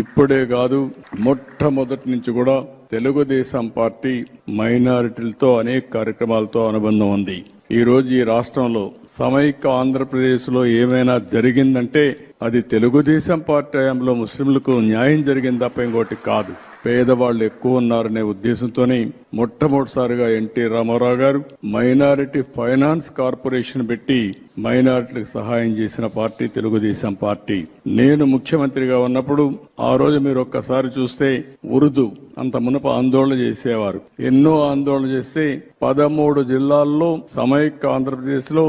ఇప్పుడే కాదు, మొట్టమొదటి నుంచి కూడా తెలుగుదేశం పార్టీ మైనారిటీలతో అనేక కార్యక్రమాలతో అనుబంధం ఉంది. ఈ రోజు ఈ రాష్ట్రంలో సమైక్య ఆంధ్రప్రదేశ్ లో ఏమైనా జరిగిందంటే అది తెలుగుదేశం పార్టీ హయాంలో ముస్లింలకు న్యాయం జరిగింది తప్ప ఇంకోటి కాదు. పేదవాళ్లు ఎక్కువ ఉన్నారనే ఉద్దేశంతోనే మొట్టమొదటిసారిగా ఎన్టీ రామారావు గారు మైనారిటీ ఫైనాన్స్ కార్పొరేషన్ పెట్టి మైనారిటీలకు సహాయం చేసిన పార్టీ తెలుగుదేశం పార్టీ. నేను ముఖ్యమంత్రిగా ఉన్నప్పుడు ఆ రోజు మీరు ఒక్కసారి చూస్తే ఉర్దూ అంత మునుపు ఆందోళన చేసేవారు. ఎన్నో ఆందోళన చేస్తే 13 జిల్లాల్లో సమైక్య ఆంధ్రప్రదేశ్ లో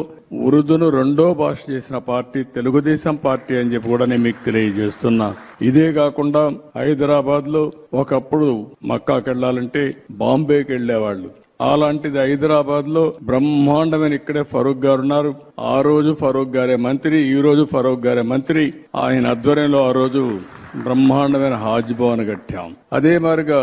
ఉర్దూను రెండో భాష చేసిన పార్టీ తెలుగుదేశం పార్టీ అని చెప్పి కూడా నేను మీకు తెలియజేస్తున్నా. ఇదే కాకుండా హైదరాబాద్ లో ఒకప్పుడు మక్కాకి వెళ్లాలంటే బాంబేకి వెళ్లేవాళ్లు. అలాంటిది హైదరాబాద్ లో బ్రహ్మాండమైన ఇక్కడే ఫరూక్ గారు ఉన్నారు. ఆ రోజు ఫరూక్ గారే మంత్రి, ఈ రోజు ఫరూక్ గారే మంత్రి. ఆయన ఆధ్వర్యంలో ఆ రోజు బ్రహ్మాండమైన హాజ్ భవన్ కట్టాం. అదే మాదిరిగా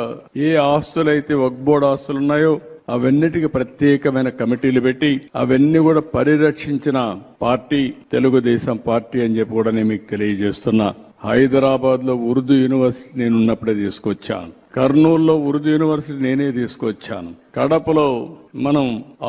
ఏ ఆస్తులైతే వక్ఫ్ బోర్డు ఆస్తులు ఉన్నాయో అవన్నిటికీ ప్రత్యేకమైన కమిటీలు పెట్టి అవన్నీ కూడా పరిరక్షించిన పార్టీ తెలుగుదేశం పార్టీ అని చెప్పి కూడా నేను మీకు తెలియజేస్తున్నా. హైదరాబాద్ లో ఉర్దూ యూనివర్సిటీ నేను ఉన్నప్పుడే తీసుకొచ్చాను. కర్నూలులో ఉర్దూ యూనివర్సిటీ నేనే తీసుకొచ్చాను. కడపలో మనం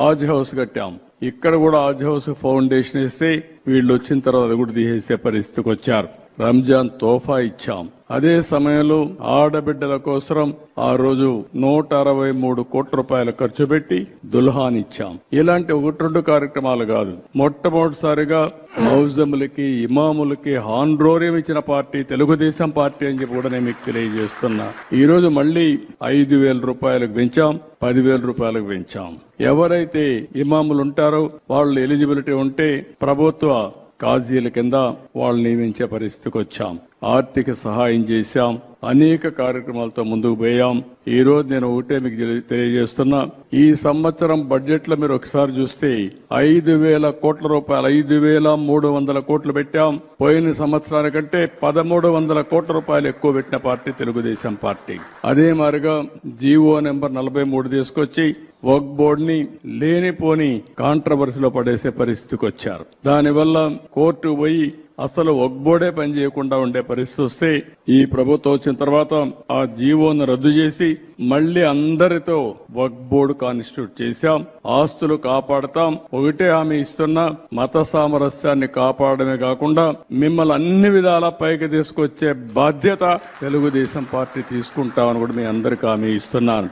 ఆజ్ హౌస్ కట్టాం. ఇక్కడ కూడా ఆజ్ హౌస్ ఫౌండేషన్ ఇస్తే వీళ్ళు వచ్చిన తర్వాత అది కూడా తీసేసే పరిస్థితికి వచ్చారు. రంజాన్ తోఫా ఇచ్చాం. అదే సమయంలో ఆడబిడ్డల కోసం ఆ రోజు 163 కోట్ల రూపాయలు ఖర్చు పెట్టి దుల్హాన్ ఇచ్చాం. ఇలాంటి 1-2 కార్యక్రమాలు కాదు, మొట్టమొదటిసారిగా మౌజములకి ఇమాములకి హాన్రోరియం ఇచ్చిన పార్టీ తెలుగుదేశం పార్టీ అని చెప్పి కూడా నేను మీకు తెలియజేస్తున్నా. ఈ రోజు మళ్లీ 5,000 రూపాయలకు పెంచాం, 10,000 రూపాయలకు పెంచాం. ఎవరైతే ఇమాములు ఉంటారో వాళ్ళు ఎలిజిబిలిటీ ఉంటే ప్రభుత్వ కాజీల కింద వాళ్ళు నియమించే పరిస్థితికి వచ్చాం. ఆర్థిక సహాయం చేశాం. అనేక కార్యక్రమాలతో ముందుకు పోయాం. ఈ రోజు నేను ఒకటే మీకు తెలియజేస్తున్నా, ఈ సంవత్సరం బడ్జెట్ లో మీరు ఒకసారి చూస్తే 5,000 కోట్ల రూపాయలు, 5,300 కోట్లు పెట్టాం. పోయిన సంవత్సరానికంటే 1,300 కోట్ల రూపాయలు ఎక్కువ పెట్టిన పార్టీ తెలుగుదేశం పార్టీ. అదే మాదిరిగా జీవో నెంబర్ 43 తీసుకొచ్చి వక్ఫ్ బోర్డు ని లేనిపోని కాంట్రవర్సీలో పడేసే పరిస్థితికి వచ్చారు. దానివల్ల కోర్టు పోయి అసలు వక్ఫ్ బోర్డే పనిచేయకుండా ఉండే పరిస్థితి వస్తే ఈ ప్రభుత్వం వచ్చిన తర్వాత ఆ జీవోను రద్దు చేసి మళ్లీ అందరితో వక్ఫ్ బోర్డు కాన్స్టిట్యూట్ చేశాం. ఆస్తులు కాపాడతాం. ఒకటే హామీ ఇస్తున్నా, మత సామరస్యాన్ని కాపాడమే కాకుండా మిమ్మల్ని అన్ని విధాలా పైకి తీసుకొచ్చే బాధ్యత తెలుగుదేశం పార్టీ తీసుకుంటామని కూడా మీ అందరికీ హామీ ఇస్తున్నాను.